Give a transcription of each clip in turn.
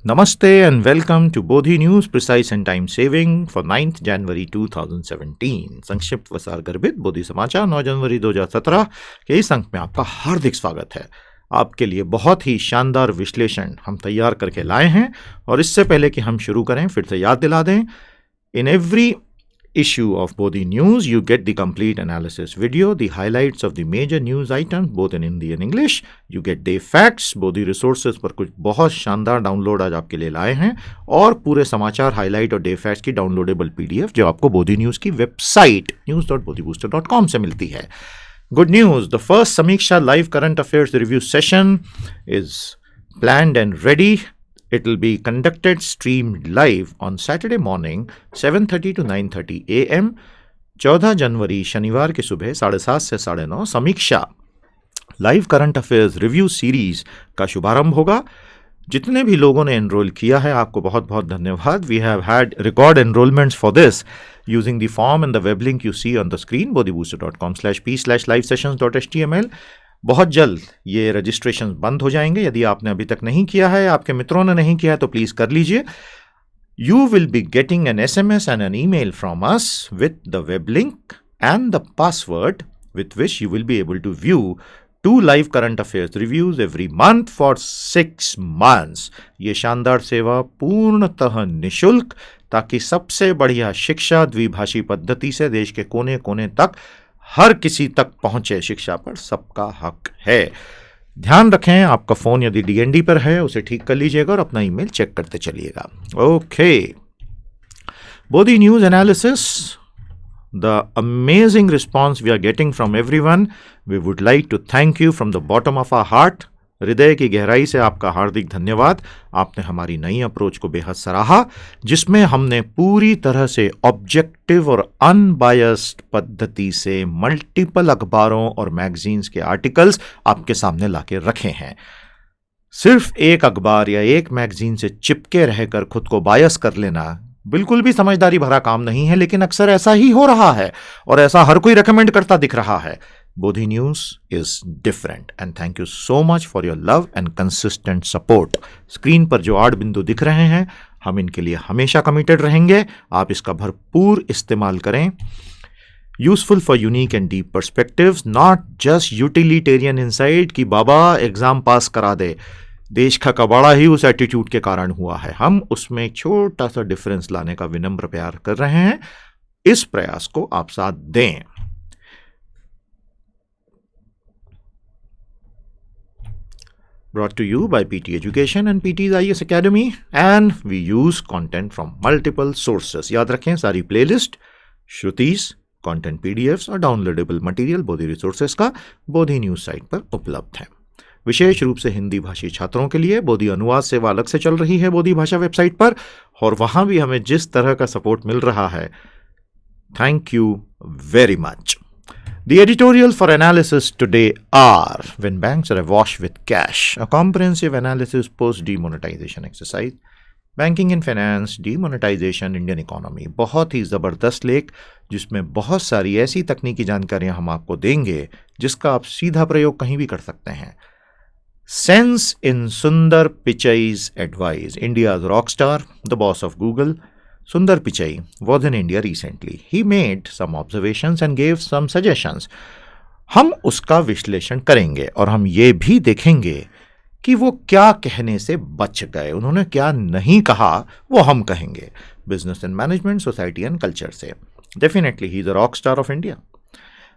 Namaste and welcome to Bodhi News Precise and Time Saving for 9th January 2017। संक्षिप्त व सारगर्भित बोधि समाचार 9 जनवरी 2017 के इस अंक में आपका हार्दिक स्वागत है। आपके लिए बहुत ही शानदार विश्लेषण हम तैयार करके लाए हैं और इससे पहले कि हम शुरू करें फिर से याद दिला दें, in every issue of Bodhi News, you get the complete analysis video, the highlights of the major news items both in Hindi and English. You get day facts, Bodhi resources पर कुछ बहुत शानदार डाउनलोड आज आपके लिए लाए हैं और पूरे समाचार हाईलाइट और डे फैक्ट्स की डाउनलोडेबल पीडीएफ जो आपको बोधी न्यूज की वेबसाइट news.bodhibooster.com से मिलती है। Good news, the first Samiksha live current affairs review session is planned and ready. It will be conducted streamed live on Saturday morning 7:30 to 9:30 a.m. 14 जनवरी शनिवार की सुबह 7:30 से 9:30 समीक्षा live current affairs review series का शुभारंभ होगा। जितने भी लोगों ने एनरोल किया है आपको बहुत बहुत धन्यवाद। We have had record enrolments for this using the form and the web link you see on the screen bodhibooster.com/p/livesessions.html। बहुत जल्द ये रजिस्ट्रेशन बंद हो जाएंगे। यदि आपने अभी तक नहीं किया है, आपके मित्रों ने नहीं किया है, तो प्लीज़ कर लीजिए। You will be getting an SMS and an email from us with the web link and the password with which you will be able to view 2 live current affairs reviews every month for 6 months। ये शानदार सेवा पूर्णतः निःशुल्क, ताकि सबसे बढ़िया शिक्षा द्विभाषी पद्धति से देश के कोने कोने तक हर किसी तक पहुंचे। शिक्षा पर सबका हक है। ध्यान रखें, आपका फोन यदि DND पर है उसे ठीक कर लीजिएगा और अपना ईमेल चेक करते चलिएगा। Okay, Bodhi news analysis, the amazing response we are getting from everyone, we would like to thank you from the bottom of our heart। हृदय की गहराई से आपका हार्दिक धन्यवाद। आपने हमारी नई अप्रोच को बेहद सराहा, जिसमें हमने पूरी तरह से ऑब्जेक्टिव और अनबायस्ड पद्धति से मल्टीपल अखबारों और मैगजीन्स के आर्टिकल्स आपके सामने लाके रखे हैं। सिर्फ एक अखबार या एक मैगजीन से चिपके रहकर खुद को बायस कर लेना बिल्कुल भी समझदारी भरा काम नहीं है, लेकिन अक्सर ऐसा ही हो रहा है और ऐसा हर कोई रेकमेंड करता दिख रहा है। Bodhi news is different and thank you so much for your love and consistent support. Screen पर जो 8 बिंदु दिख रहे हैं, हम इनके लिए हमेशा कमिटेड रहेंगे। आप इसका भरपूर इस्तेमाल करें। Useful for unique and deep perspectives, not just utilitarian insight कि बाबा एग्जाम पास करा दे। देश का कबाड़ा ही उस एटीट्यूड के कारण हुआ है। हम उसमें एक छोटा सा डिफरेंस लाने का विनम्र प्रयास कर रहे हैं। इस प्रयास को आप साथ दें। Brought to you by PT Education and PT's IAS Academy, and we use content from multiple sources। याद रखें, सारी प्लेलिस्ट, श्रुतिस, कंटेंट PDFs और डाउनलोडेबल मटेरियल बोधी रिसोर्सेस का बोधी न्यूज साइट पर उपलब्ध है। विशेष रूप से हिंदी भाषी छात्रों के लिए बोधी अनुवाद सेवा अलग से चल रही है बोधी भाषा वेबसाइट पर, और वहां भी हमें जिस तरह का सपोर्ट मिल रहा है, thank you very much. The editorial for analysis today are: when banks are awash with cash, a comprehensive analysis post demonetization exercise, banking and finance, demonetization, Indian economy। बहुत ही ज़बरदस्त लेख जिसमें बहुत सारी ऐसी तकनीकी जानकारियां हम आपको देंगे जिसका आप सीधा प्रयोग कहीं भी कर सकते हैं। Sense in Sundar Pichai's advice, India's rock star, the boss of Google, Sundar Pichai was in India recently. He made some observations and gave some suggestions. हम उसका विश्लेषण करेंगे और हम ये भी देखेंगे कि वो क्या कहने से बच गए, उन्होंने क्या नहीं कहा वो हम कहेंगे। Business and management, society and culture से definitely he is a rock star of India.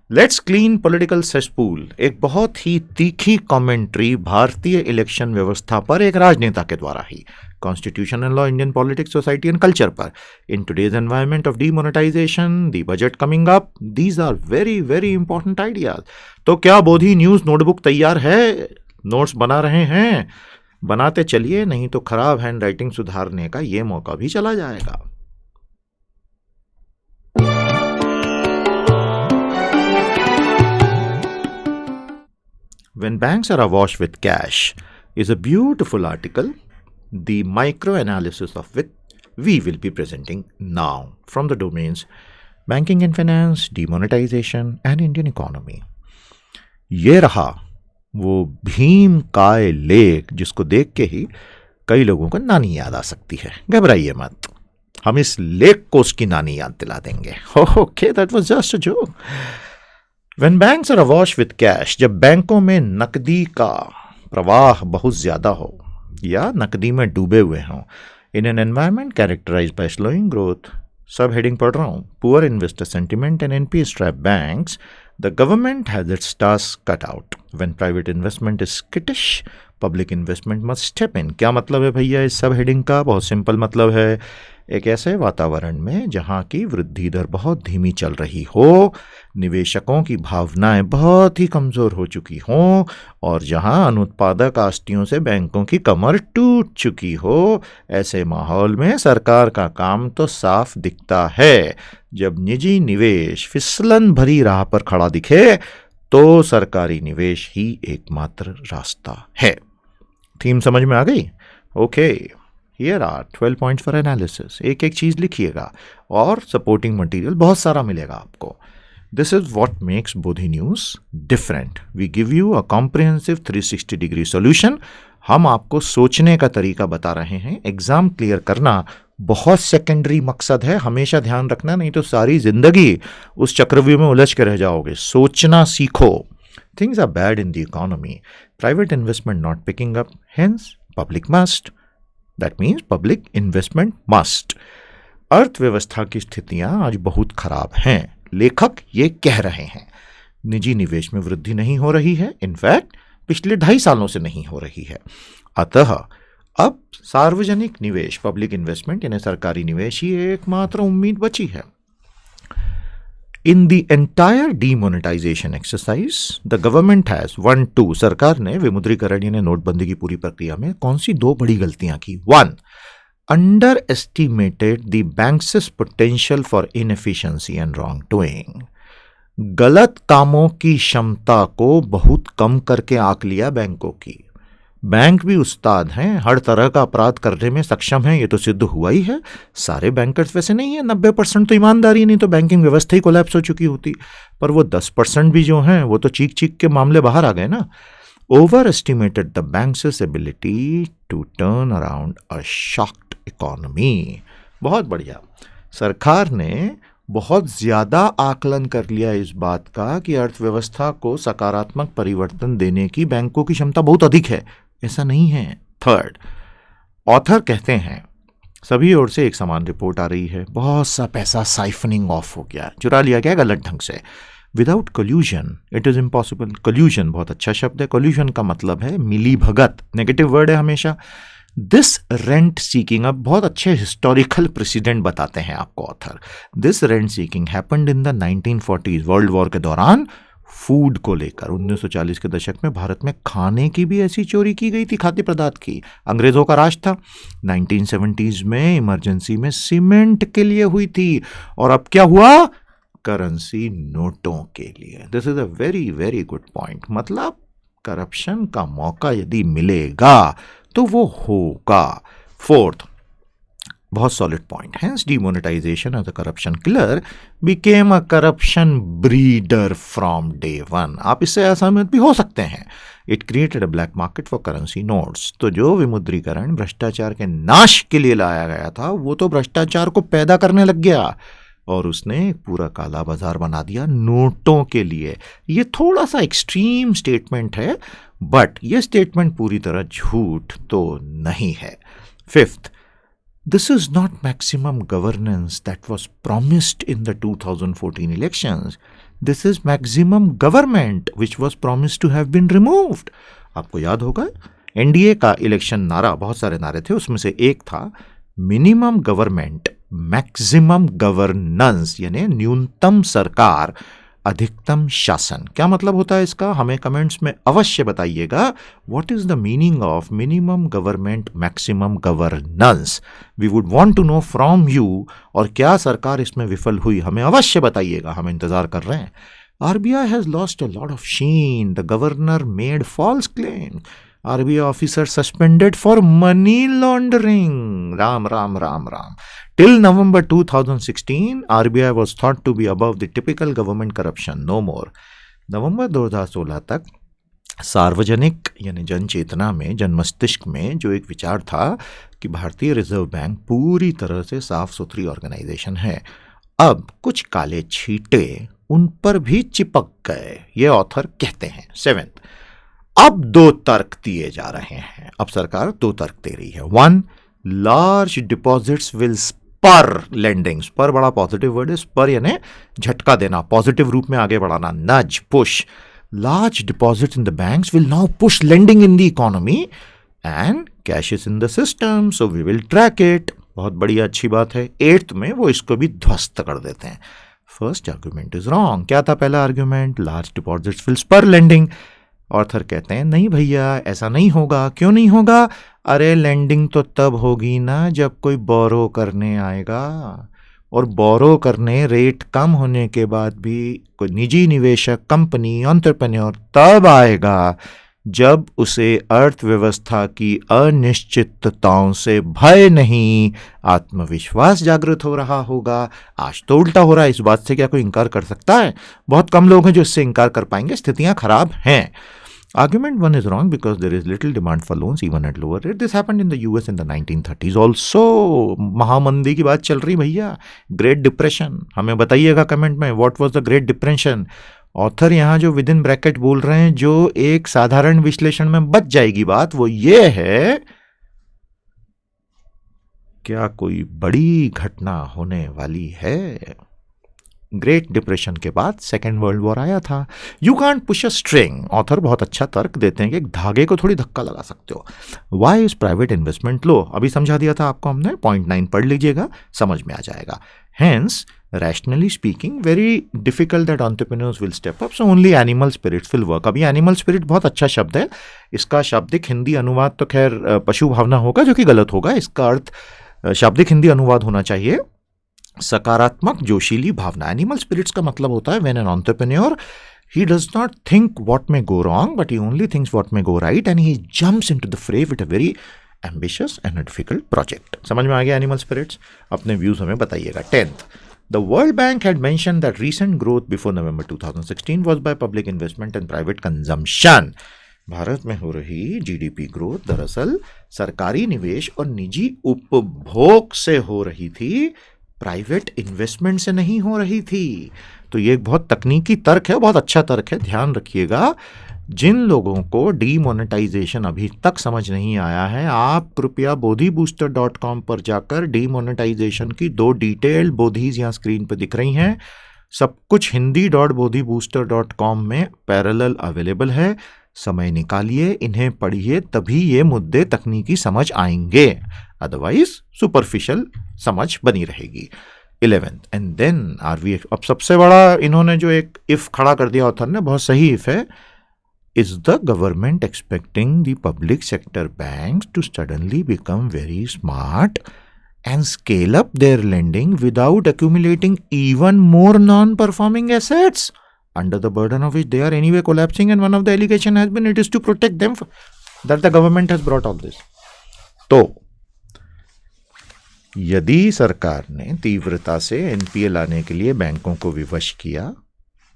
Let's clean political cesspool, एक बहुत ही तीखी कमेंट्री भारतीय इलेक्शन व्यवस्था पर एक राजनेता के द्वारा ही, constitution and law, Indian politics, society and culture पर। In today's environment of demonetisation, the budget coming up, these are very very important ideas. तो क्या बोधी न्यूज नोटबुक तैयार है? नोट्स बना रहे हैं? बनाते चलिए, नहीं तो खराब हैंड राइटिंग सुधारने का ये मौका भी चला जाएगा। When banks are awash with cash is a beautiful article, the micro-analysis of which we will be presenting now from the domains banking and finance, demonetization and Indian economy। ये रहा वो भीम काय लेख जिसको देख के ही कई लोगों को नानी याद आ सकती है, घबराइए मत, हम इस लेक को उसकी नानी याद दिला देंगे। Okay, that was just a joke. When banks are awash with cash, जब बैंकों में नकदी का प्रवाह बहुत ज्यादा हो या नकदी में डूबे हुए हों, in an environment characterised by slowing growth, sub heading पढ़ रहा हूं, poor investor sentiment and NPA strap banks, the government has its task cut out. When private investment is skittish, public investment must step in. क्या मतलब है भैया इस सब heading का? बहुत सिंपल मतलब है, एक ऐसे वातावरण में जहां की वृद्धि दर बहुत धीमी चल रही हो, निवेशकों की भावनाएं बहुत ही कमजोर हो चुकी हों और जहां अनुत्पादक आस्तियों से बैंकों की कमर टूट चुकी हो, ऐसे माहौल में सरकार का काम तो साफ दिखता है। जब निजी निवेश फिसलन भरी राह पर खड़ा दिखे तो सरकारी निवेश ही एकमात्र रास्ता है। थीम समझ में आ गई? Okay, here are 12 points for analysis. एक एक चीज लिखिएगा और सपोर्टिंग मटेरियल बहुत सारा मिलेगा आपको। This is what makes Bodhi news different. We give you a comprehensive 360 degree solution. हम आपको सोचने का तरीका बता रहे हैं। एग्जाम क्लियर करना बहुत सेकेंडरी मकसद है, हमेशा ध्यान रखना, नहीं तो सारी जिंदगी उस चक्रव्यूह में उलझ के रह जाओगे। सोचना सीखो। Things are bad in the economy, private investment not picking up, hence public must, that means public investment must. अर्थव्यवस्था की स्थितियां आज बहुत खराब हैं, लेखक ये कह रहे हैं। निजी निवेश में वृद्धि नहीं हो रही है, इनफैक्ट पिछले 2.5 सालों से नहीं हो रही है। अतः अब सार्वजनिक निवेश, पब्लिक इन्वेस्टमेंट यानी सरकारी निवेश ही एकमात्र उम्मीद बची है। In the entire demonetisation exercise the government has 1, 2, सरकार ने विमुद्रीकरण यानी नोटबंदी की पूरी प्रक्रिया में कौन सी 2 बड़ी गलतियां की? 1, under estimated the banks potential for inefficiency and wrong doing. गलत कामों की क्षमता को बहुत कम करके आंक लिया बैंकों की। बैंक भी उस्ताद हैं, हर तरह का अपराध करने में सक्षम है, ये तो सिद्ध हुआ ही है। सारे बैंकर्स वैसे नहीं है, 90% तो ईमानदारी, नहीं तो बैंकिंग व्यवस्था ही कोलैप्स हो चुकी होती। पर वो 10% भी जो हैं वो तो चीख चीख के मामले बाहर आ गए ना। Overestimated the banks ability to turn around a shocked economy. बहुत बढ़िया, सरकार ने बहुत ज्यादा आकलन कर लिया इस बात का कि अर्थव्यवस्था को सकारात्मक परिवर्तन देने की बैंकों की क्षमता बहुत अधिक है। ऐसा नहीं है। 3rd, ऑथर कहते हैं सभी ओर से एक समान रिपोर्ट आ रही है, बहुत सा पैसा साइफनिंग ऑफ हो गया, चुरा लिया गया गलत ढंग से। Without collusion it is impossible. Collusion बहुत अच्छा शब्द है। कोल्यूजन का मतलब है मिली भगत, नेगेटिव वर्ड है हमेशा। दिस रेंट सीकिंग, अब बहुत अच्छे हिस्टोरिकल प्रेसिडेंट बताते हैं आपको author. This rent seeking happened in the 1940s, world war के दौरान फूड को लेकर। 1940 के दशक में भारत में खाने की भी ऐसी चोरी की गई थी, खाद्य पदार्थ की। अंग्रेजों का राज था। 1970s में इमरजेंसी में सीमेंट के लिए हुई थी, और अब क्या हुआ? करेंसी नोटों के लिए। This is a very very good point. मतलब करप्शन का मौका यदि मिलेगा तो वो होगा। 4th, बहुत सॉलिड पॉइंट है, demonetisation of the corruption killer became a corruption breeder from day 1। आप इससे असहमत भी हो सकते हैं। It created a black market for currency notes. तो जो विमुद्रीकरण भ्रष्टाचार के नाश के लिए लाया गया था, वो तो भ्रष्टाचार को पैदा करने लग गया और उसने एक पूरा काला बाजार बना दिया नोटों के लिए। ये थोड़ा सा एक्सट्रीम स्टेटमेंट है, बट ये स्टेटमेंट पूरी तरह झूठ तो नहीं है। 5th, this is not maximum governance that was promised in the 2014 elections. This is maximum government which was promised to have been removed. आपको याद होगा एनडीए का इलेक्शन नारा, बहुत सारे नारे थे, उसमें से एक था मिनिमम गवर्नमेंट मैक्सिमम गवर्नेंस, यानी न्यूनतम सरकार अधिकतम शासन। क्या मतलब होता है इसका? हमें कमेंट्स में अवश्य बताइएगा। What is the meaning of minimum government maximum governance? We would want to know from you. और क्या सरकार इसमें विफल हुई, हमें अवश्य बताइएगा, हम इंतजार कर रहे हैं। RBI has lost a lot of sheen, the governor made false claim, RBI officer suspended for money laundering. Ram, Ram, Ram, Ram. Till November 2016, RBI was thought to be above the typical government corruption. No more. नवंबर 2016 तक सार्वजनिक यानी जन चेतना में, जन मस्तिष्क में जो एक विचार था कि भारतीय रिजर्व बैंक पूरी तरह से साफ सुथरी ऑर्गेनाइजेशन है, अब कुछ काले छींटे उन पर भी चिपक गए, ये ऑथर कहते हैं। 7th, अब 2 तर्क दिए जा रहे हैं। अब सरकार 2 तर्क दे रही है। 1, large deposits will spur lending. Spur बड़ा पॉजिटिव वर्ड है। स्पर यानी झटका देना, पॉजिटिव रूप में आगे बढ़ाना, nudge, push. Large deposits in the banks will now push lending in the economy and cash is in the system, so we will track it. बहुत बढ़िया, अच्छी बात है। 8th में वो इसको भी ध्वस्त कर देते हैं। First argument is wrong. क्या था पहला argument? Large deposits will spur lending. Author कहते हैं नहीं भैया, ऐसा नहीं होगा। क्यों नहीं होगा? अरे लेंडिंग तो तब होगी ना जब कोई बोरो करने आएगा, और बोरो करने रेट कम होने के बाद भी कोई निजी निवेशक, कंपनी, एंटरप्रेन्योर तब आएगा जब उसे अर्थव्यवस्था की अनिश्चितताओं से भय नहीं, आत्मविश्वास जागृत हो रहा होगा। आज तो उल्टा हो रहा है। इस बात से क्या कोई इनकार कर सकता है? बहुत कम लोग हैं जो इससे इनकार कर पाएंगे। स्थितियां खराब हैं। Argument 1 is wrong because there is little demand for loans even at lower rate. This happened in the US in the 1930s also. महामंदी की बात चल रही भैया, ग्रेट डिप्रेशन। हमें बताइएगा कमेंट में, what was the great depression. Author यहाँ जो विद इन ब्रैकेट बोल रहे हैं, जो एक साधारण विश्लेषण में बच जाएगी बात, वो ये है, क्या कोई बड़ी घटना होने वाली है? ग्रेट डिप्रेशन के बाद सेकेंड वर्ल्ड वॉर आया था। You can't push a string. Author बहुत अच्छा तर्क देते हैं कि एक धागे को थोड़ी धक्का लगा सकते हो। वाई इज प्राइवेट इन्वेस्टमेंट लो? अभी समझा दिया था आपको हमने। पॉइंट 9 पढ़ लीजिएगा, समझ में आ जाएगा। Hence, rationally speaking, very difficult that entrepreneurs will step up. So only animal spirits will work. अभी animal spirit बहुत अच्छा शब्द है। इसका शाब्दिक हिंदी अनुवाद तो खैर पशु भावना होगा, जो कि गलत होगा। इसका अर्थ शाब्दिक हिंदी अनुवाद होना चाहिए सकारात्मक जोशीली भावना। एनिमल स्पिरिट्स का मतलब होता है when an entrepreneur, he does not think what may go wrong, but he only thinks what may go right, and he jumps into the fray with a very ambitious and a difficult project. समझ में आ गया animal spirits? अपने views हमें बताइएगा। 10th, the World Bank had mentioned that recent growth before November 2016 was by public investment and private consumption. Bharat में हो रही GDP growth दरअसल सरकारी निवेश और निजी उपभोग से हो रही थी, प्राइवेट इन्वेस्टमेंट से नहीं हो रही थी। तो ये एक बहुत तकनीकी तर्क है, बहुत अच्छा तर्क है, ध्यान रखिएगा। जिन लोगों को डीमोनेटाइजेशन अभी तक समझ नहीं आया है, आप कृपया bodhibooster.com पर जाकर डीमोनेटाइजेशन की 2 डिटेल्ड बोधीज यहाँ स्क्रीन पर दिख रही हैं। सब कुछ hindi.bodhibooster.com में पैरेलल अवेलेबल है। समय निकालिए, इन्हें पढ़िए, तभी ये मुद्दे तकनीकी समझ आएंगे, अदरवाइज सुपरफिशियल समझ बनी रहेगी। 11th, and then are we, अब सबसे बड़ा इन्होंने जो एक इफ खड़ा कर दिया ऑथर ने, बहुत सही इफ है। Is the government expecting the public sector banks to suddenly become very smart and scale up their lending without accumulating even more non-performing assets, under the burden of which they are anyway collapsing, and one of the allegation has been it is to protect them that the government has brought all this. तो यदि सरकार ने तीव्रता से NPA लाने के लिए बैंकों को विवश किया,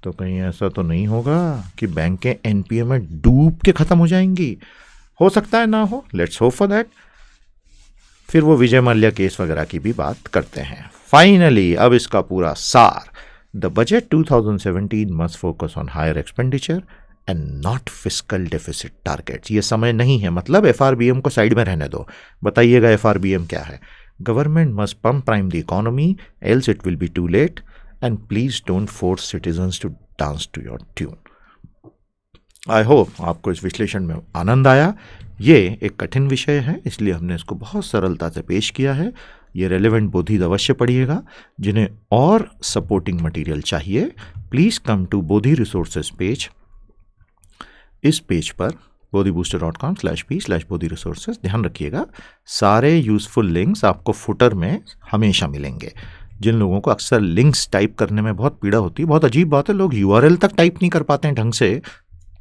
तो कहीं ऐसा तो नहीं होगा कि बैंकें एनपीए में डूब के खत्म हो जाएंगी। हो सकता है ना हो, लेट्स होप फॉर दैट। फिर वो विजय माल्या केस वगैरह की भी बात करते हैं। फाइनली अब इसका पूरा सार, the budget 2017 must focus on higher expenditure and not fiscal deficit targets. ये समय नहीं है, मतलब एफआरबीएम को साइड में रहने दो। बताइएगा एफआरबीएम क्या है? Government must pump prime the economy else it will be too late, and please don't force citizens to dance to your tune. I hope आपको इस विश्लेषण में आनंद आया। ये एक कठिन विषय है, इसलिए हमने इसको बहुत सरलता से पेश किया है। ये रेलेवेंट बोधि अवश्य पढ़िएगा। जिन्हें और सपोर्टिंग मटेरियल चाहिए, please come to Bodhi resources page. इस पेज पर bodhibooster.com/p/bodhi resources, ध्यान रखिएगा सारे यूजफुल लिंक्स आपको फुटर में हमेशा मिलेंगे। जिन लोगों को अक्सर लिंक्स टाइप करने में बहुत पीड़ा होती है, बहुत अजीब बात है, लोग यूआरएल तक टाइप नहीं कर पाते हैं ढंग से,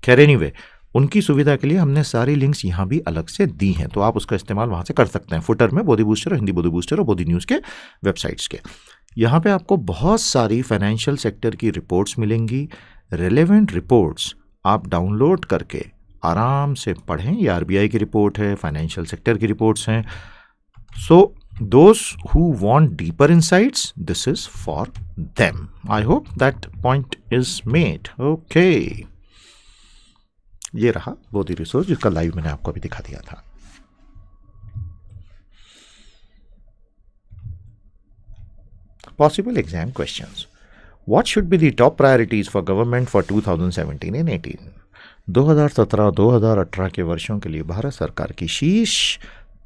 खैर एनीवे, उनकी सुविधा के लिए हमने सारी लिंक्स यहाँ भी अलग से दी हैं, तो आप उसका इस्तेमाल वहाँ से कर सकते हैं। फुटर में बोधि बूस्टर, हिंदी बोधि बूस्टर और बोधि न्यूज़ के वेबसाइट्स के। यहाँ पे आपको बहुत सारी फाइनेंशियल सेक्टर की रिपोर्ट्स मिलेंगी। रेलेवेंट रिपोर्ट्स आप डाउनलोड करके आराम से पढ़ें। ये आरबीआई की रिपोर्ट है, फाइनेंशियल सेक्टर की रिपोर्ट्स हैं। सो those who want deeper insights, this is for them. I hope that point is made. Okay. ये रहा बोधी रिसोर्स जिसका लाइव मैंने आपको अभी दिखा दिया था। Possible exam questions. What should be the top priorities for government for 2017 and 18? 2017-2018 के वर्षों के लिए भारत सरकार की शीर्ष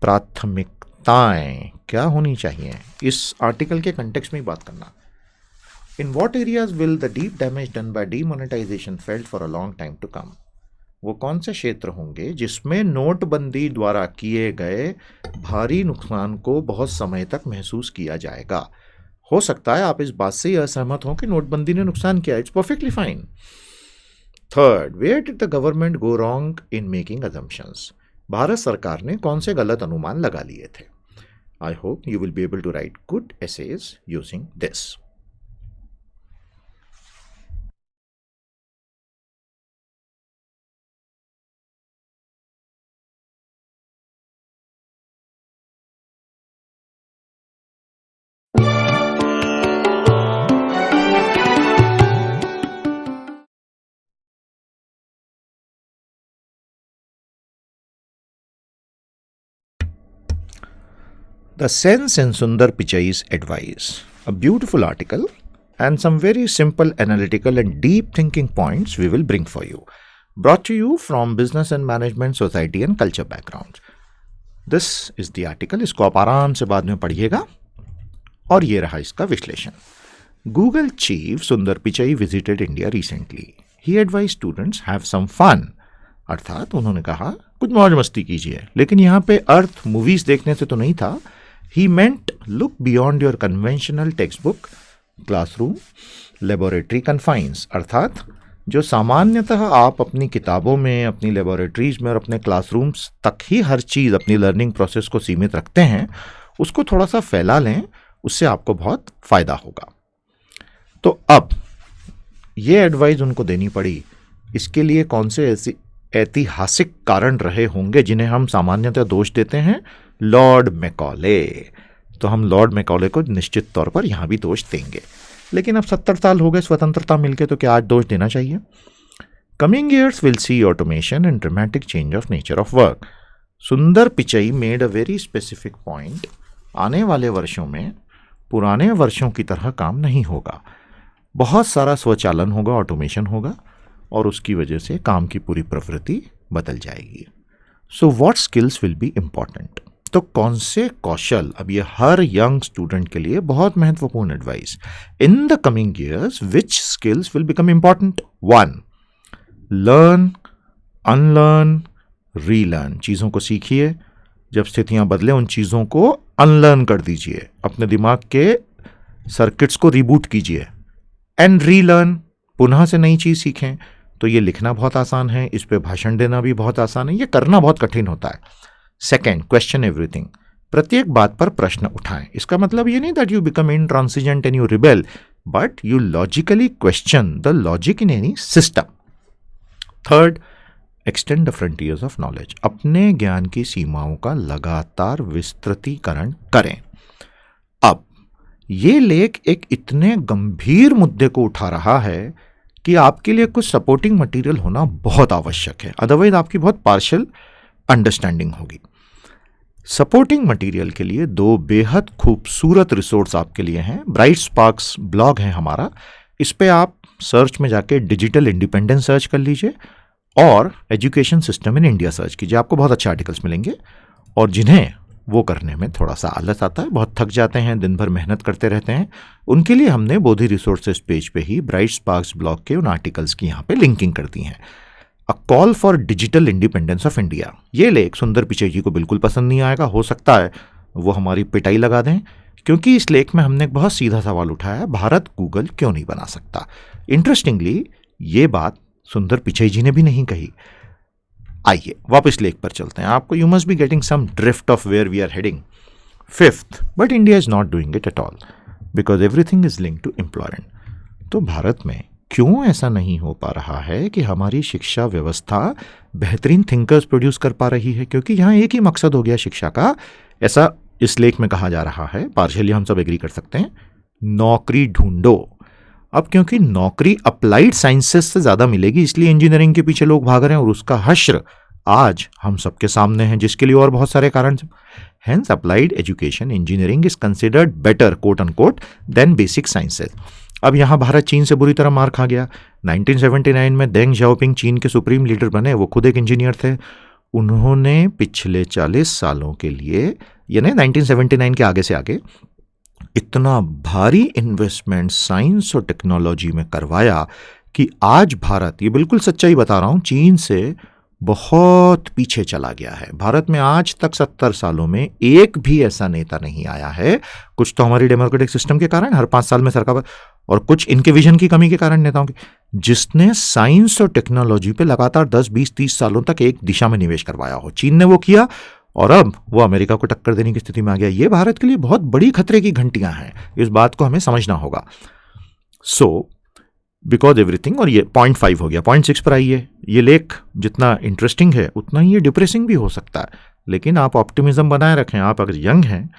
प्राथमिकताएं क्या होनी चाहिए, इस आर्टिकल के कंटेक्स्ट में ही बात करना। In what areas will the deep damage done by demonetisation felt for a long time to come? वो कौन से क्षेत्र होंगे जिसमें नोटबंदी द्वारा किए गए भारी नुकसान को बहुत समय तक महसूस किया जाएगा। हो सकता है आप इस बात से असहमत हो कि नोटबंदी ने नुकसान किया, it's perfectly fine. Third, where did the government go wrong in making assumptions? Bharat सरकार ने कौन से गलत अनुमान लगा लिए थे? I hope you will be able to write good essays using this. The Sense in Sundar Pichai's Advice, a beautiful article and some very simple analytical and deep thinking points we will bring for you. Brought to you from Business and Management Society and Culture backgrounds. This is the article. इसको आप आराम से बाद में पढ़िएगा। और ये रहा इसका विश्लेषण। Google Chief Sundar Pichai visited India recently. He advised students have some fun. अर्थात उन्होंने कहा कुछ मौज मस्ती कीजिए, लेकिन यहाँ पे अर्थ मूवीज देखने से तो नहीं था। He meant look beyond your conventional textbook, classroom, laboratory confines. अर्थात जो सामान्यतः आप अपनी किताबों में, अपनी लेबोरेटरीज में और अपने क्लासरूम्स तक ही हर चीज़ अपनी लर्निंग प्रोसेस को सीमित रखते हैं, उसको थोड़ा सा फैला लें, उससे आपको बहुत फ़ायदा होगा। तो अब ये एडवाइस उनको देनी पड़ी, इसके लिए कौन से ऐसी ऐतिहासिक कारण रहे होंगे जिन्हें हम सामान्यतः दोष देते हैं? Lord Macaulay. तो हम लॉर्ड मैकॉले को निश्चित तौर पर यहाँ भी दोष देंगे, लेकिन अब 70 साल हो गए स्वतंत्रता मिलके, तो क्या आज दोष देना चाहिए? Coming years will see automation and dramatic change of nature of work. Sundar Pichai made a very specific point. आने वाले वर्षों में पुराने वर्षों की तरह काम नहीं होगा, बहुत सारा स्वचालन होगा, ऑटोमेशन होगा, और उसकी वजह से काम की पूरी प्रवृत्ति बदल जाएगी। So what skills will be important? तो कौन से कौशल, अब ये हर यंग स्टूडेंट के लिए बहुत महत्वपूर्ण advice. In the coming years which skills will become important? 1, learn, unlearn, relearn. चीज़ों को सीखिए, जब स्थितियां बदले उन चीज़ों को अनलर्न कर दीजिए, अपने दिमाग के सर्किट्स को रिबूट कीजिए। एंड रीलर्न, पुनः से नई चीज़ सीखें। तो ये लिखना बहुत आसान है, इस पे भाषण देना भी बहुत आसान है, ये करना बहुत कठिन होता है। Second, question everything. प्रत्येक बात पर प्रश्न उठाएं। इसका मतलब ये नहीं that you become intransigent and you rebel, but you logically question the logic in any system. Third, extend the frontiers of knowledge. अपने ज्ञान की सीमाओं का लगातार विस्तृतीकरण करें। अब ये लेख एक इतने गंभीर मुद्दे को उठा रहा है कि आपके लिए कुछ सपोर्टिंग मटेरियल होना बहुत आवश्यक है, अदरवाइज आपकी बहुत पार्शियल अंडरस्टैंडिंग होगी। सपोर्टिंग मटेरियल के लिए 2 बेहद खूबसूरत रिसोर्स आपके लिए हैं। ब्राइट स्पार्क्स ब्लॉग है हमारा, इस पे आप सर्च में जाके डिजिटल इंडिपेंडेंस सर्च कर लीजिए और education system in India search कीजिए, आपको बहुत अच्छे आर्टिकल्स मिलेंगे। और जिन्हें वो करने में थोड़ा सा आलस आता है, बहुत थक जाते हैं, दिन भर मेहनत करते रहते हैं, उनके लिए हमने बोधी रिसोर्सेज पेज पे ही ब्राइट स्पार्क्स ब्लॉग के उन आर्टिकल्स की यहाँ पे लिंकिंग कर दी है। A call for digital independence of India, ये लेख सुंदर पिचई जी को बिल्कुल पसंद नहीं आएगा, हो सकता है वो हमारी पिटाई लगा दें, क्योंकि इस लेख में हमने एक बहुत सीधा सवाल उठाया, भारत गूगल क्यों नहीं बना सकता। इंटरेस्टिंगली ये बात सुंदर पिचई जी ने भी नहीं कही। आइए वापस लेख पर चलते हैं। आपको you must be getting some drift of where we are heading. Fifth, but India is not doing it at all because everything is linked to employment. तो भारत में क्यों ऐसा नहीं हो पा रहा है कि हमारी शिक्षा व्यवस्था बेहतरीन थिंकर्स प्रोड्यूस कर पा रही है? क्योंकि यहाँ एक ही मकसद हो गया शिक्षा का, ऐसा इस लेख में कहा जा रहा है, पार्शियली हम सब एग्री कर सकते हैं, नौकरी ढूंढो। अब क्योंकि नौकरी अप्लाइड साइंसेस से ज़्यादा मिलेगी, इसलिए इंजीनियरिंग के पीछे लोग भाग रहे हैं और उसका हश्र आज हम सबके सामने है, जिसके लिए और बहुत सारे कारण। Hence applied education engineering is considered better quote unquote than basic sciences. अब यहाँ भारत चीन से बुरी तरह मार खा गया। 1979 में देंग झाओपिंग चीन के सुप्रीम लीडर बने, वो खुद एक इंजीनियर थे। उन्होंने पिछले 40 सालों के लिए, यानी 1979 के आगे से आगे, इतना भारी इन्वेस्टमेंट साइंस और टेक्नोलॉजी में करवाया कि आज भारत, ये बिल्कुल सच्चाई बता रहा हूँ, चीन से बहुत पीछे चला गया है। भारत में आज तक 70 सालों में एक भी ऐसा नेता नहीं आया है, कुछ तो हमारी डेमोक्रेटिक सिस्टम के कारण हर 5 साल में सरकार, और कुछ इनके विजन की कमी के कारण नेताओं के, जिसने साइंस और टेक्नोलॉजी पे लगातार 10, 20, 30 सालों तक एक दिशा में निवेश करवाया हो। चीन ने वो किया और अब वो अमेरिका को टक्कर देने की स्थिति में आ गया। ये भारत के लिए बहुत बड़ी खतरे की घंटियां हैं, इस बात को हमें समझना होगा। सो बिकॉज एवरीथिंग, और ये पॉइंट 5 हो गया। पॉइंट 6 पर आइए। ये लेख जितना इंटरेस्टिंग है उतना ही ये डिप्रेसिंग भी हो सकता है, लेकिन आप ऑप्टिमिज्म बनाए रखें। आप अगर यंग हैं,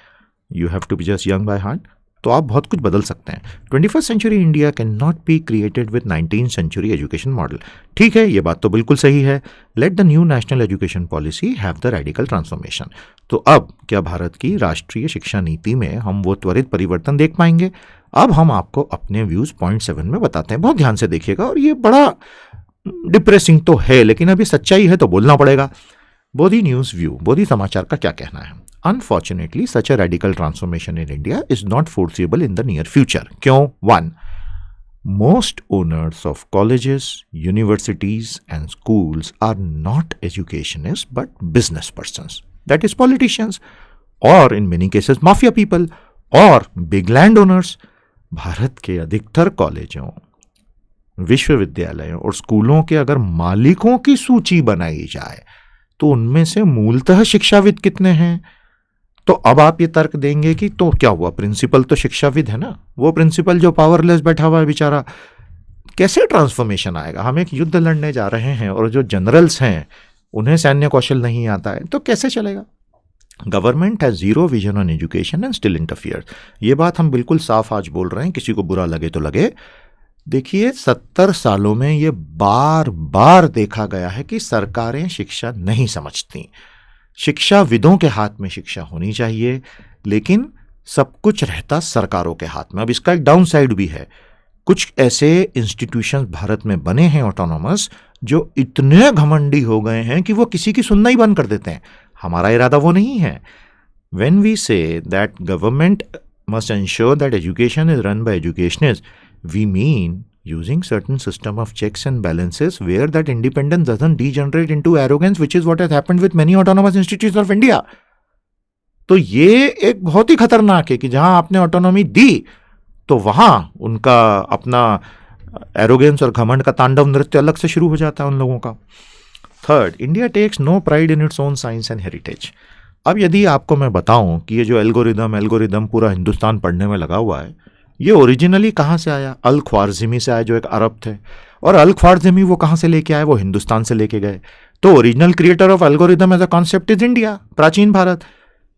you have to be just young by heart, तो आप बहुत कुछ बदल सकते हैं। 21st century India can not be created with 19th century education model. ठीक है, ये बात तो बिल्कुल सही है। Let the new national education policy have the radical transformation. तो अब क्या भारत की राष्ट्रीय शिक्षा नीति में हम वो त्वरित परिवर्तन देख पाएंगे? अब हम आपको अपने व्यूज पॉइंट 7 में बताते हैं, बहुत ध्यान से देखिएगा। और ये बड़ा डिप्रेसिंग तो है, लेकिन अभी सच्चाई है तो बोलना पड़ेगा। बोधी न्यूज व्यू, बोधी समाचार का क्या कहना है? Unfortunately such a radical transformation in India is not forcible in the near future. क्यों? 1, most owners of colleges, universities and schools are not educationists but business persons, that is politicians, or in many cases mafia people or big landowners. Bharat के अधिकतर कॉलेजों, विश्वविद्यालयों और स्कूलों के अगर मालिकों की सूची बनाई जाए तो उनमें से मूलतः शिक्षाविद कितने हैं? तो अब आप ये तर्क देंगे कि तो क्या हुआ, प्रिंसिपल तो शिक्षाविद है ना, वो प्रिंसिपल जो पावरलेस बैठा हुआ है बेचारा, कैसे ट्रांसफॉर्मेशन आएगा? हम एक युद्ध लड़ने जा रहे हैं और जो जनरल्स हैं उन्हें सैन्य कौशल नहीं आता है, तो कैसे चलेगा? Government has zero vision on education and still interfere. ये बात हम बिल्कुल साफ आज बोल रहे हैं, किसी को बुरा लगे तो लगे। देखिए, 70 सालों में ये बार बार देखा गया है कि सरकारें शिक्षा नहीं समझती। शिक्षाविदों के हाथ में शिक्षा होनी चाहिए, लेकिन सब कुछ रहता सरकारों के हाथ में। अब इसका एक डाउन साइड भी है। कुछ ऐसे इंस्टीट्यूशंस भारत में बने हैं ऑटोनॉमस, जो इतने घमंडी हो गए हैं कि वो किसी की सुनना ही बंद कर देते हैं। हमारा इरादा वो नहीं है। When we say that government must ensure that education is run by educationists, we mean using certain system of checks and balances where that independence doesn't degenerate into arrogance, which is what has happened with many autonomous institutes of India. तो ये एक बहुत ही खतरनाक है कि जहां आपने autonomy दी तो वहां उनका अपना एरोगेंस और घमंड का तांडव नृत्य अलग से शुरू हो जाता है उन लोगों का। Third, India takes no pride in its own science and heritage. अब यदि आपको मैं बताऊं कि ये जो एल्गोरिदम पूरा हिंदुस्तान पढ़ने में लगा हुआ है, ये ओरिजिनली कहाँ से आया? अल ख्वारिज़मी से आया, जो एक अरब थे। और अल ख्वारिज़मी वो कहाँ से लेके आए? वो हिंदुस्तान से लेके गए। तो original creator of algorithm as a concept is India, प्राचीन भारत।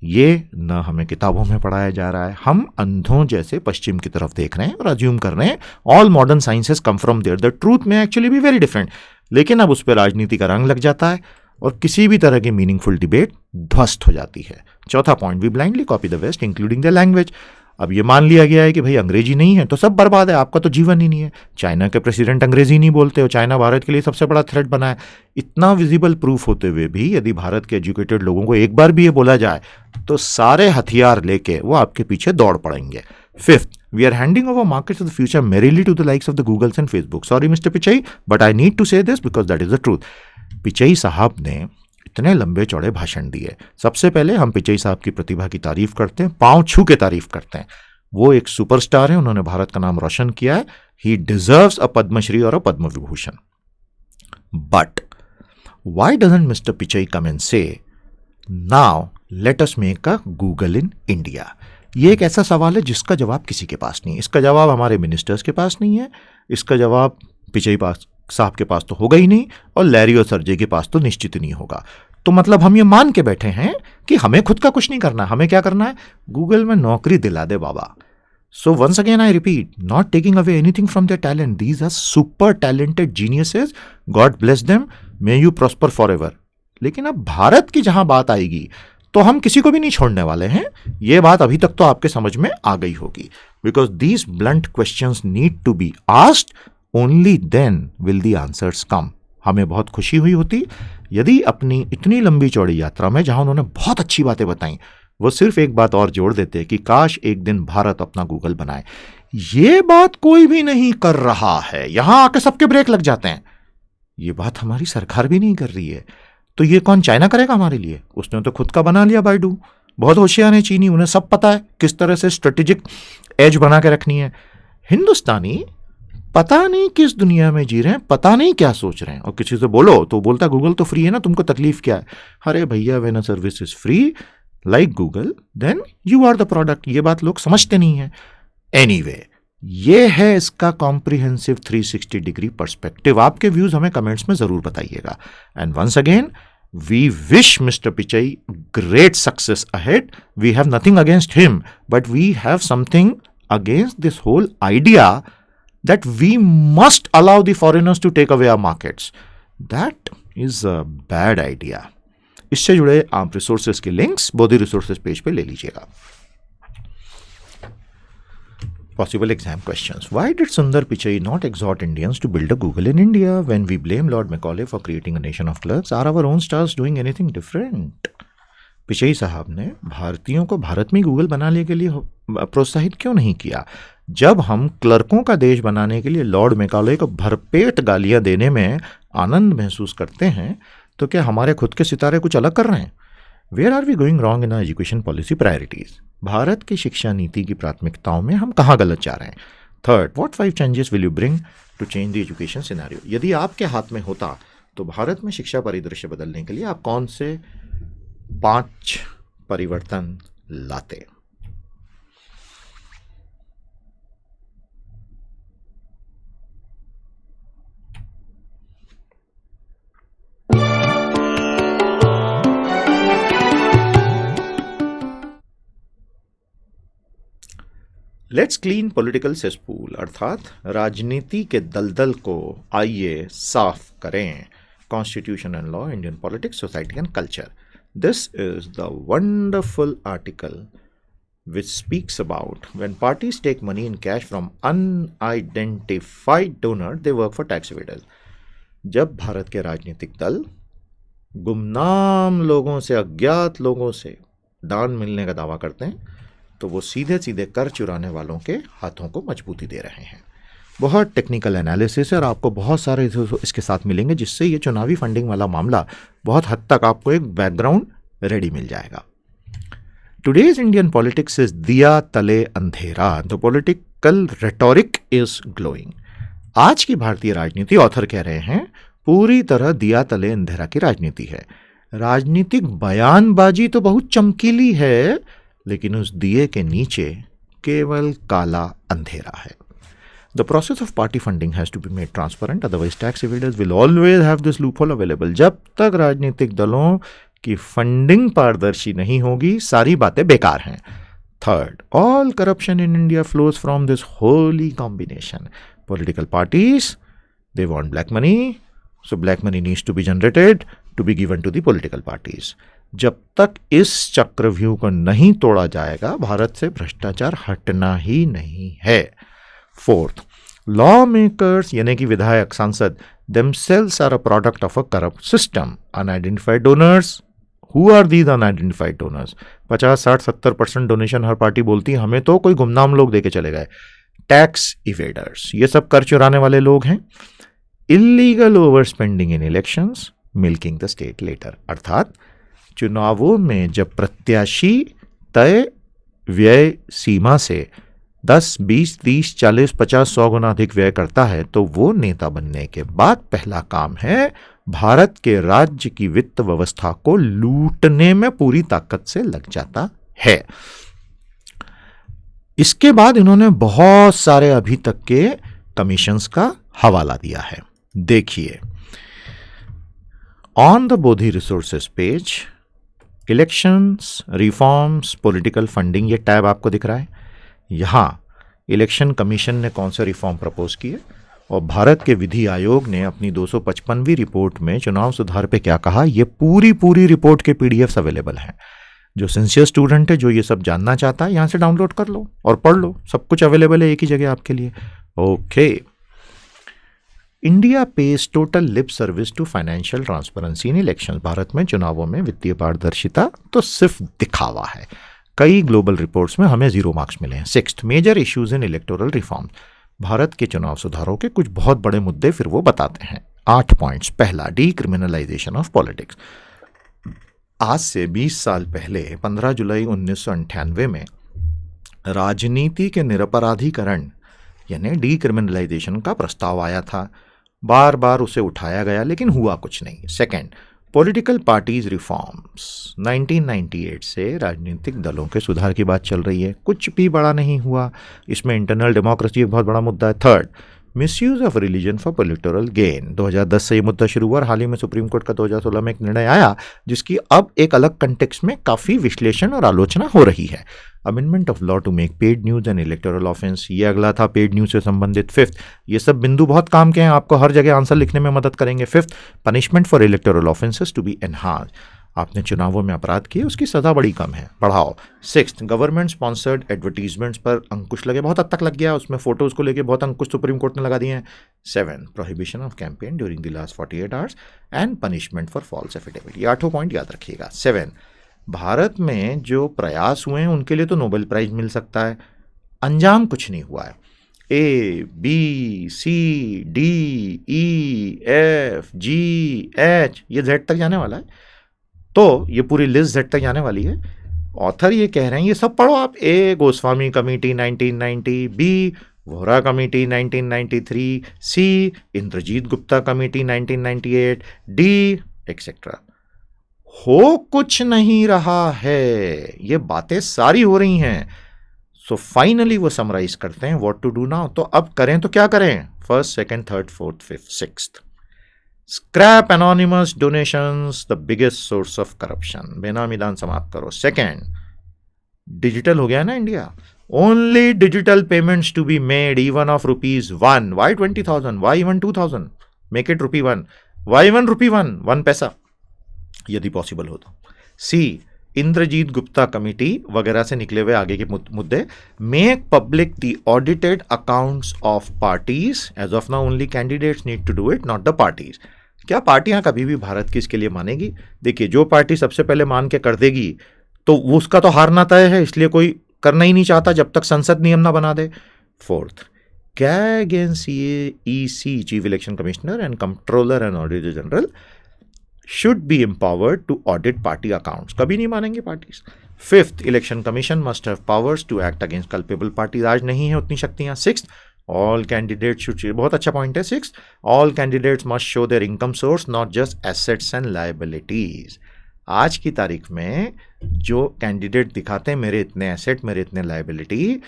ये न हमें किताबों में पढ़ाया जा रहा है, हम अंधों जैसे पश्चिम की तरफ देख रहे हैं और अज्यूम कर रहे हैं all modern sciences come from there. The truth में एक्चुअली भी वेरी डिफरेंट। लेकिन अब उस पर राजनीति का रंग लग जाता है और किसी भी तरह की मीनिंगफुल डिबेट ध्वस्त हो जाती है। चौथा point, we blindly copy the west including the language. अब ये मान लिया गया है कि भाई अंग्रेजी नहीं है तो सब बर्बाद है, आपका तो जीवन ही नहीं है। चाइना के प्रेसिडेंट अंग्रेजी नहीं बोलते हो, चाइना भारत के लिए सबसे बड़ा थ्रेट बना है। इतना विजिबल प्रूफ होते हुए भी यदि भारत के एजुकेटेड लोगों को एक बार भी ये बोला जाए तो सारे हथियार लेके वो आपके पीछे दौड़ पड़ेंगे। Fifth, we are handing over markets of the future merely to the likes of the Googles and Facebook. Sorry mister Pichai, but I need to say this because that is the truth. Pichai साहब ने इतने लंबे चौड़े भाषण दिए। सबसे पहले हम पिचाई साहब की प्रतिभा की तारीफ करते हैं, पांव छू के तारीफ करते हैं। वो एक सुपरस्टार है, उन्होंने भारत का नाम रोशन किया है। ही डिजर्व्स अ पद्मश्री और a Padma Vibhushan. But why doesn't mister Pichai come and say now let us make a Google in India? ये एक ऐसा सवाल है जिसका जवाब किसी के पास नहीं है। इसका जवाब हमारे मिनिस्टर्स के पास नहीं है, इसका जवाब पिचई पास साहब के पास तो होगा ही नहीं, और लैरी और सरजे के पास तो निश्चित ही नहीं होगा। तो मतलब हम ये मान के बैठे हैं कि हमें खुद का कुछ नहीं करना, हमें क्या करना है, गूगल में नौकरी दिला दे बाबा। So once again I repeat, not taking away anything from their talent. These are super talented geniuses. God bless them. May you prosper forever. लेकिन अब भारत की जहां बात आएगी तो हम किसी को भी नहीं छोड़ने वाले हैं। ये बात अभी तक तो आपके समझ में आ गई होगी। Because these blunt questions need to be asked. Only then will the answers come. हमें बहुत खुशी हुई होती यदि अपनी इतनी लंबी चौड़ी यात्रा में, जहां उन्होंने बहुत अच्छी बातें बताई, वो सिर्फ एक बात और जोड़ देते कि काश एक दिन भारत अपना गूगल बनाए। ये बात कोई भी नहीं कर रहा है, यहां आके सबके ब्रेक लग जाते हैं। ये बात हमारी सरकार भी नहीं कर रही है, तो ये कौन चाइना करेगा हमारे लिए? उसने तो खुद का बना लिया बाइडू। बहुत होशियार है चीनी, उन्हें सब पता है किस तरह से स्ट्रेटेजिक एज बना के रखनी है। हिंदुस्तानी पता नहीं किस दुनिया में जी रहे हैं, पता नहीं क्या सोच रहे हैं। और किसी से बोलो तो बोलता गूगल तो फ्री है ना, तुमको तकलीफ क्या है? अरे भैया, when a service is free like Google then you are the product. ये बात लोग समझते नहीं है। एनीवे, ये है इसका कॉम्प्रिहेंसिव 360 डिग्री पर्सपेक्टिव। आपके व्यूज हमें कमेंट्स में जरूर बताइएगा। And once again we wish mister Pichai great success ahead. We have nothing against him, but we have something against this whole idea that we must allow the foreigners to take away our markets. That is a bad idea. इससे जुड़े आप resources के links Bodhi resources page पे ले लीजिएगा। Possible exam questions. Why did Sundar Pichai not exhort Indians to build a Google in India? When we blame Lord Macaulay for creating a nation of clerks, are our own stars doing anything different? Pichai साहब ने भारतीयों को भारत में Google बनाने के लिए प्रोत्साहित क्यों नहीं किया? जब हम क्लर्कों का देश बनाने के लिए लॉर्ड मैकाले को भरपेट गालियां देने में आनंद महसूस करते हैं, तो क्या हमारे खुद के सितारे कुछ अलग कर रहे हैं? Where are we going wrong in our education policy priorities? Bharat की शिक्षा नीति की प्राथमिकताओं में हम कहाँ गलत जा रहे हैं? Third, what 5 changes will you bring to change the education scenario? यदि आपके हाथ में होता तो भारत में शिक्षा परिदृश्य बदलने के लिए आप कौन से 5 परिवर्तन लाते? लेट्स क्लीन पॉलिटिकल सेसपूल, अर्थात राजनीति के दलदल को आइए साफ करें। Constitution and law, Indian politics, society and culture. This is the wonderful article which speaks about when parties take money in cash from unidentified donor, they work for tax evaders. जब भारत के राजनीतिक दल गुमनाम लोगों से, अज्ञात लोगों से दान मिलने का दावा करते हैं, तो वो सीधे सीधे कर चुराने वालों के हाथों को मजबूती दे रहे हैं। बहुत टेक्निकल एनालिसिस है और आपको बहुत सारे इसके साथ मिलेंगे, जिससे ये चुनावी फंडिंग वाला मामला बहुत हद तक आपको एक बैकग्राउंड रेडी मिल जाएगा। टुडेज इंडियन पॉलिटिक्स इज दिया तले अंधेरा, the political rhetoric is glowing. आज की भारतीय राजनीति, ऑथर कह रहे हैं, पूरी तरह दिया तले अंधेरा की राजनीति है। राजनीतिक बयानबाजी तो बहुत चमकीली है, लेकिन उस दिए के नीचे केवल काला अंधेरा है। The process of party funding has to be made transparent, otherwise tax evaders will always have this loophole available. जब तक राजनीतिक दलों की फंडिंग पारदर्शी नहीं होगी, सारी बातें बेकार हैं। Third, all corruption in India flows from this holy combination. Political parties, they want black money, so black money needs to be generated to be given to the political parties. जब तक इस चक्रव्यूह को नहीं तोड़ा जाएगा, भारत से भ्रष्टाचार हटना ही नहीं है। फोर्थ, लॉ मेकर्स यानी कि विधायक, सांसद, themselves are a product of a corrupt system. Unidentified donors, who are these unidentified donors? 50, 60, 70% donation her party बोलती है, हमें तो कोई गुमनाम लोग देके चले गए। टैक्स इवेडर्स, ये सब कर चुराने वाले लोग हैं। Illegal over spending in elections, milking the state letter, अर्थात चुनावों में जब प्रत्याशी तय व्यय सीमा से 10, 20, 30, 40, 50, 100 गुना अधिक व्यय करता है, तो वो नेता बनने के बाद पहला काम है भारत के राज्य की वित्त व्यवस्था को लूटने में पूरी ताकत से लग जाता है। इसके बाद इन्होंने बहुत सारे अभी तक के कमीशंस का हवाला दिया है। देखिए, on the Bodhi resources page, elections, reforms, political funding, ये टैब आपको दिख रहा है। यहाँ इलेक्शन कमीशन ने कौन से रिफॉर्म प्रपोज किए और भारत के विधि आयोग ने अपनी 255वीं रिपोर्ट में चुनाव सुधार पे क्या कहा, ये पूरी रिपोर्ट के पीडीएफ्स अवेलेबल हैं। जो सिंसियर स्टूडेंट है, जो ये सब जानना चाहता है, यहाँ से डाउनलोड कर लो और पढ़ लो, सब कुछ अवेलेबल है एक ही जगह आपके लिए। Okay, India pays total lip service to financial transparency in elections. Bharat में चुनावों में वित्तीय पारदर्शिता तो सिर्फ दिखावा है। कई ग्लोबल रिपोर्ट्स में हमें 0 मार्क्स मिले हैं। 6th, major issues in electoral reform. Bharat के चुनाव सुधारों के कुछ बहुत बड़े मुद्दे फिर वो बताते हैं। 8 पॉइंट्स। पहला, डीक्रिमिनलाइजेशन ऑफ पॉलिटिक्स। आज से 20 साल पहले 15 जुलाई 1998 में राजनीति के निरपराधीकरण यानी डीक्रिमिनलाइजेशन का प्रस्ताव आया था। बार बार उसे उठाया गया लेकिन हुआ कुछ नहीं। Second, political parties reforms. 1998 से राजनीतिक दलों के सुधार की बात चल रही है, कुछ भी बड़ा नहीं हुआ। इसमें इंटरनल डेमोक्रेसी एक बहुत बड़ा मुद्दा है। Third, misuse of religion for political gain. 2010 से ये मुद्दा शुरू हुआ और हाल ही में सुप्रीम कोर्ट का 2016 में एक निर्णय आया जिसकी अब एक अलग कंटेक्स्ट में काफ़ी विश्लेषण और आलोचना हो रही है। Amendment of law to make paid news and electoral offence, ये अगला था पेड न्यूज से संबंधित। फिफ्थ, ये सब बिंदु बहुत काम के हैं, आपको हर जगह आंसर लिखने में मदद करेंगे। Fifth, punishment for electoral offences to be enhance. आपने चुनावों में अपराध किए, उसकी सजा बड़ी कम है, बढ़ाओ। सिक्स्थ, गवर्नमेंट स्पॉन्सर्ड एडवर्टीजमेंट्स पर अंकुश लगे, बहुत हद तक लग गया, उसमें फोटोज को लेके बहुत अंकुश सुप्रीम कोर्ट ने लगा दिए हैं। 7, prohibition of campaign during the last 48 hours and punishment for false affidavit. ये 8 पॉइंट याद रखिएगा। 7, भारत में जो प्रयास हुए हैं उनके लिए तो नोबेल प्राइज मिल सकता है, अंजाम कुछ नहीं हुआ है। A, B, C, D, E, F, G, H, ये Z तक जाने वाला है, तो ये पूरी लिस्ट Z तक जाने वाली है। ऑथर ये कह रहे हैं ये सब पढ़ो आप। A, Goswami committee 1990, B, Vohra committee 1993, C, Indrajit Gupta committee 1998, D, etcetera. हो कुछ नहीं रहा है, ये बातें सारी हो रही हैं। सो फाइनली वो समराइज करते हैं व्हाट टू डू नाउ। तो अब करें तो क्या करें? First, second, third, fourth, fifth, sixth, scrap anonymous donations, the biggest source of corruption. बेनामी दान समाप्त करो। सेकंड, डिजिटल हो गया ना India, only digital payments to be made even of ₹1। Why 20,000? Why even 2,000? Make it ₹1। Why even ₹1 पैसा, यदि possible हो तो। सी, इंद्रजीत गुप्ता कमेटी वगैरह से निकले हुए आगे के मुद्दे। Make public the audited accounts of parties, as of now only candidates need to do it, not the parties. क्या पार्टियां कभी भी भारत की इसके लिए मानेगी? देखिए, जो पार्टी सबसे पहले मान के कर देगी तो वो उसका तो हारना तय है, इसलिए कोई करना ही नहीं चाहता जब तक संसद नियम ना बना दे। Fourth, CAG and CAEC, chief election commissioner and controller and auditor general, should be empowered to audit party accounts। कभी नहीं मानेंगे parties. Fifth, election commission must have powers to act against culpable parties। आज नहीं है उतनी शक्तियां। Sixth, all candidates should, बहुत अच्छा पॉइंट है। Sixth, all candidates must show their income source, not just assets and liabilities। आज की तारीख में जो कैंडिडेट दिखाते हैं मेरे इतने एसेट, मेरे इतने लाइबिलिटी,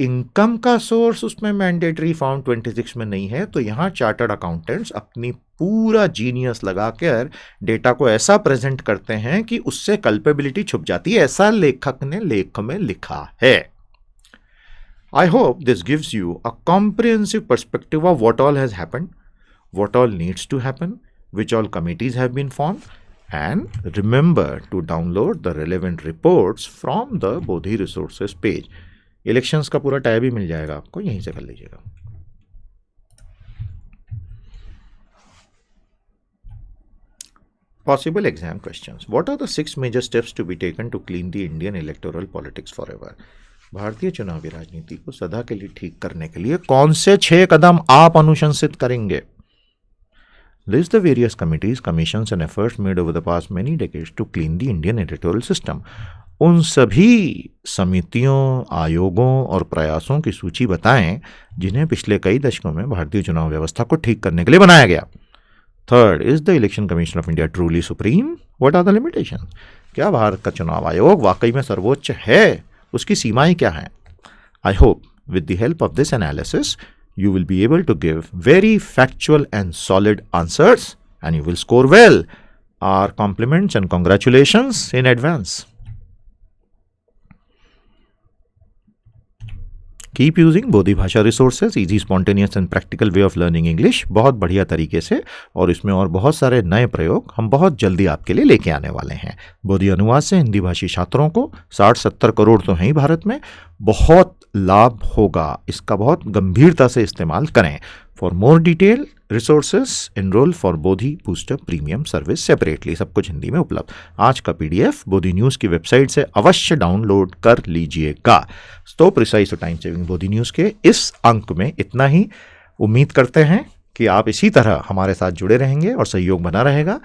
इनकम का सोर्स उसमें मैंडेटरी फॉर्म 26 में नहीं है। तो यहाँ चार्टर्ड अकाउंटेंट्स अपनी पूरा जीनियस लगाकर डेटा को ऐसा प्रेजेंट करते हैं कि उससे कल्पेबिलिटी छुप जाती है, ऐसा लेखक ने लेख में लिखा है। I hope this gives you a comprehensive perspective of what all has happened, what all needs to happen, which all committees have been formed, and remember to download the relevant reports from the Bodhi Resources page। Elections का पूरा tab ही मिल जाएगा आपको, यहीं से कर लीजिएगा। Possible exam questions. What are the 6 major steps to be taken to clean the Indian electoral politics forever? भारतीय चुनावी राजनीति को सदा के लिए ठीक करने के लिए कौन से 6 कदम आप अनुशंसित करेंगे? List the various committees, commissions and efforts made over the past many decades to clean the Indian electoral system। उन सभी समितियों, आयोगों और प्रयासों की सूची बताएं जिन्हें पिछले कई दशकों में भारतीय चुनाव व्यवस्था को ठीक करने के लिए बनाया गया। Third, is the election commission of India truly supreme? What are the limitation? क्या भारत का चुनाव आयोग वाकई में सर्वोच्च है? उसकी सीमाएं क्या हैं? I hope with the help of this analysis you will be able to give very factual and solid answers and you will score well. Our compliments and congratulations in advance. Keep using Bodhi Bhasha resources, easy spontaneous and practical way of learning English, बहुत बढ़िया तरीके से, और इसमें और बहुत सारे नए प्रयोग हम बहुत जल्दी आपके लिए लेके आने वाले हैं। बोधी अनुवाद से हिंदी भाषी छात्रों को 60-70 करोड़ तो हैं ही भारत में, बहुत लाभ होगा, इसका बहुत गंभीरता से इस्तेमाल करें। For more detail resources enrol for Bodhi booster premium service separately, सब कुछ हिंदी में उपलब्ध। आज का पीडीएफ बोधी न्यूज़ की वेबसाइट से अवश्य डाउनलोड कर लीजिएगा। तो precise time saving Bodhi news के इस अंक में इतना ही। उम्मीद करते हैं कि आप इसी तरह हमारे साथ जुड़े रहेंगे और सहयोग बना रहेगा।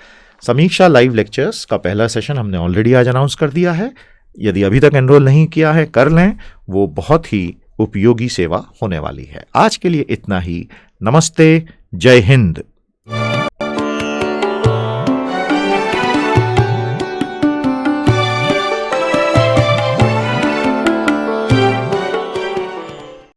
समीक्षा लाइव लेक्चर्स का पहला सेशन हमने ऑलरेडी आज अनाउंस कर दिया है, यदि अभी तक एनरोल नहीं किया है कर लें, वो बहुत ही उपयोगी सेवा होने वाली है। आज के लिए इतना ही। नमस्ते, जय हिंद।